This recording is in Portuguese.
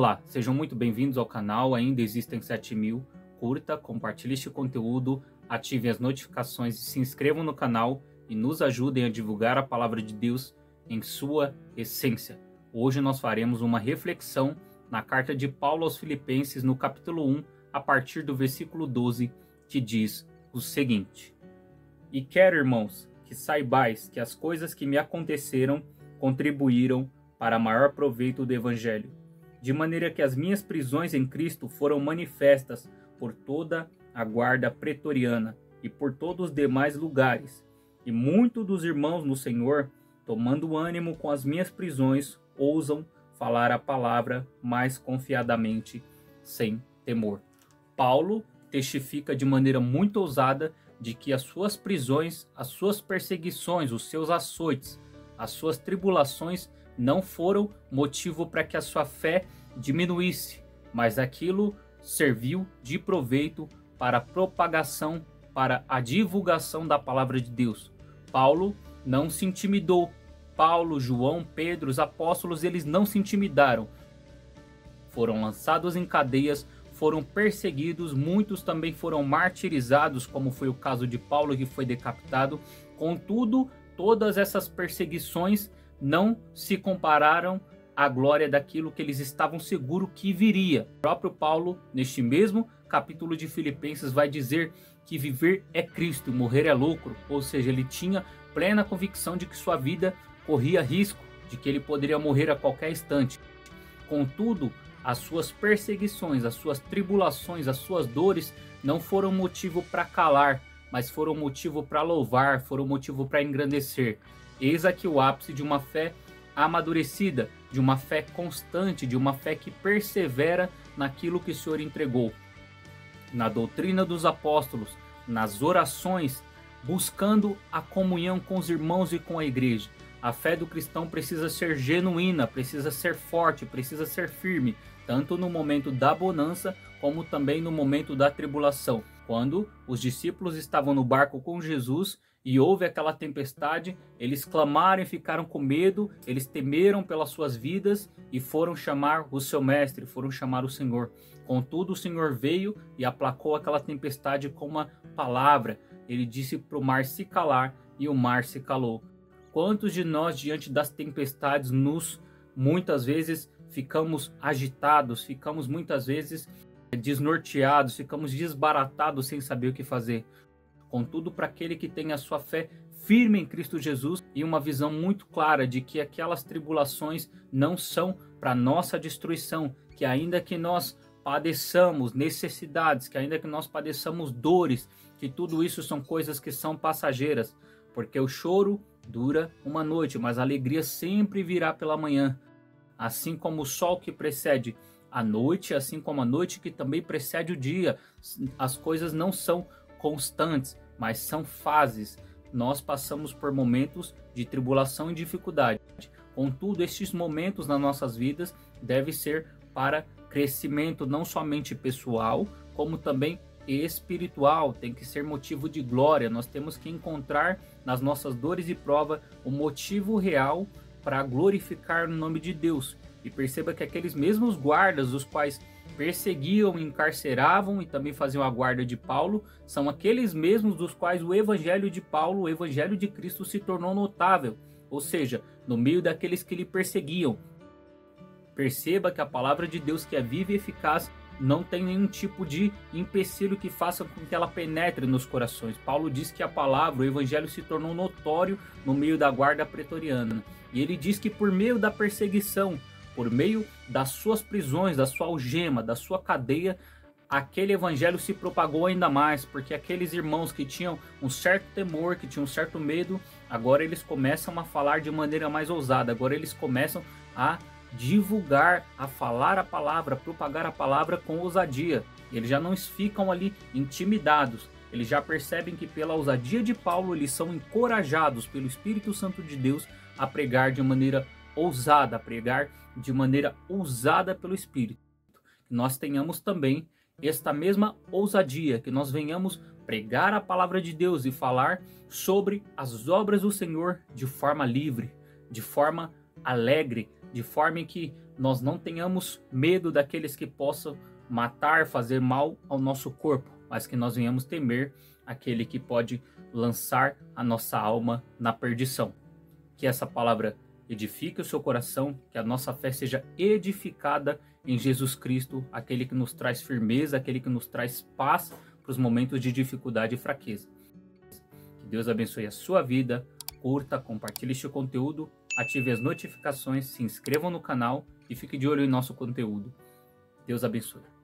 Olá, sejam muito bem-vindos ao canal. Ainda existem 7.000. Curta, compartilhe este conteúdo, ativem as notificações e se inscrevam no canal e nos ajudem a divulgar a palavra de Deus em sua essência. Hoje nós faremos uma reflexão na carta de Paulo aos Filipenses, no capítulo 1, a partir do versículo 12, que diz o seguinte: E quero, irmãos, que saibais que as coisas que me aconteceram contribuíram para maior proveito do Evangelho, de maneira que as minhas prisões em Cristo foram manifestas por toda a guarda pretoriana e por todos os demais lugares. E muitos dos irmãos no Senhor, tomando ânimo com as minhas prisões, ousam falar a palavra mais confiadamente, sem temor. Paulo testifica de maneira muito ousada de que as suas prisões, as suas perseguições, os seus açoites, as suas tribulações não foram motivo para que a sua fé diminuísse, mas aquilo serviu de proveito para a propagação, para a divulgação da palavra de Deus. Paulo não se intimidou. Paulo, João, Pedro, os apóstolos, eles não se intimidaram. Foram lançados em cadeias, foram perseguidos, muitos também foram martirizados, como foi o caso de Paulo, que foi decapitado. Contudo, todas essas perseguições não se compararam à glória daquilo que eles estavam seguros que viria. O próprio Paulo, neste mesmo capítulo de Filipenses, vai dizer que viver é Cristo, morrer é lucro. Ou seja, ele tinha plena convicção de que sua vida corria risco, de que ele poderia morrer a qualquer instante. Contudo, as suas perseguições, as suas tribulações, as suas dores não foram motivo para calar, mas foram motivo para louvar, foram motivo para engrandecer. Eis aqui o ápice de uma fé amadurecida, de uma fé constante, de uma fé que persevera naquilo que o Senhor entregou. Na doutrina dos apóstolos, nas orações, buscando a comunhão com os irmãos e com a igreja. A fé do cristão precisa ser genuína, precisa ser forte, precisa ser firme, tanto no momento da bonança, como também no momento da tribulação. Quando os discípulos estavam no barco com Jesus e houve aquela tempestade, eles clamaram e ficaram com medo, eles temeram pelas suas vidas e foram chamar o seu mestre, foram chamar o Senhor. Contudo, o Senhor veio e aplacou aquela tempestade com uma palavra. Ele disse para o mar se calar e o mar se calou. Quantos de nós, diante das tempestades, muitas vezes ficamos agitados, ficamos muitas vezes desnorteados, ficamos desbaratados sem saber o que fazer. Contudo, para aquele que tem a sua fé firme em Cristo Jesus e uma visão muito clara de que aquelas tribulações não são para nossa destruição, que ainda que nós padeçamos necessidades, que ainda que nós padeçamos dores, que tudo isso são coisas que são passageiras, porque o choro dura uma noite, mas a alegria sempre virá pela manhã. Assim como o sol que precede a noite, assim como a noite que também precede o dia, as coisas não são constantes, mas são fases. Nós passamos por momentos de tribulação e dificuldade. Contudo, estes momentos nas nossas vidas devem ser para crescimento não somente pessoal, como também espiritual, tem que ser motivo de glória. Nós temos que encontrar nas nossas dores e prova o motivo real para glorificar o nome de Deus. E perceba que aqueles mesmos guardas, os quais perseguiam, encarceravam e também faziam a guarda de Paulo, são aqueles mesmos dos quais o evangelho de Paulo, o evangelho de Cristo se tornou notável, ou seja, no meio daqueles que lhe perseguiam. Perceba que a palavra de Deus, que é viva e eficaz, não tem nenhum tipo de empecilho que faça com que ela penetre nos corações. Paulo diz que a palavra, o evangelho se tornou notório no meio da guarda pretoriana. E ele diz que por meio da perseguição, por meio das suas prisões, da sua algema, da sua cadeia, aquele evangelho se propagou ainda mais, porque aqueles irmãos que tinham um certo temor, que tinham um certo medo, agora eles começam a falar de maneira mais ousada, agora eles começam a divulgar, a falar a palavra, a propagar a palavra com ousadia. Eles já não ficam ali intimidados, eles já percebem que pela ousadia de Paulo eles são encorajados pelo Espírito Santo de Deus a pregar de maneira ousada, a pregar de maneira ousada pelo Espírito. Que nós tenhamos também esta mesma ousadia, que nós venhamos pregar a palavra de Deus e falar sobre as obras do Senhor de forma livre, de forma alegre, de forma em que nós não tenhamos medo daqueles que possam matar, fazer mal ao nosso corpo, mas que nós venhamos temer aquele que pode lançar a nossa alma na perdição. Que essa palavra edifique o seu coração, que a nossa fé seja edificada em Jesus Cristo, aquele que nos traz firmeza, aquele que nos traz paz para os momentos de dificuldade e fraqueza. Que Deus abençoe a sua vida, curta, compartilhe este conteúdo, ative as notificações, se inscrevam no canal e fique de olho em nosso conteúdo. Deus abençoe.